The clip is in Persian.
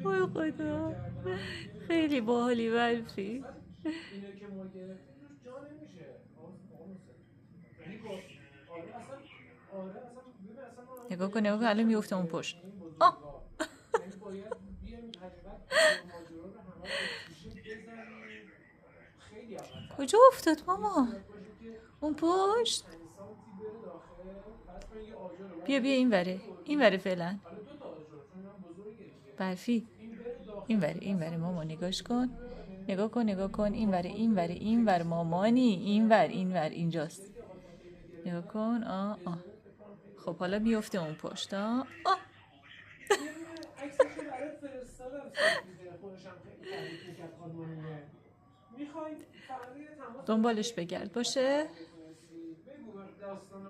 وای خدا، خیلی باحالی برفی. اینه که ما گرفتیم روش جا نمیشه. یعنی آره اصلا ببین اصلا ما نگاه کن نگاه کن، الان میفته اون پشت. آه یعنی باید بیایم حقیقت ماجرا رو همه رو تیشه بزنیم. خیلی عقب کجا افتاد ماما؟ اون پشت. بره داخل. پس من یه آجر رو بیا بیا این وره، این وره فعلا. حالا دو تا آجر چون من بزرگه دیگه. برفی این بره این داخل. وره، این وره ماما، نگاش کن. نگاه کن نگاه کن، این وره این وره این ور مامانی، این ور این ور اینجاست. نگاه کن. خب حالا میفته اون پشت. یه دونه عکسش رو برات فرستادم سفیده. خودش هم خیلی تعریف میکرد خانمانه. میخوای فردا یه تماس دنبالش بگرد باشه. بگو داستان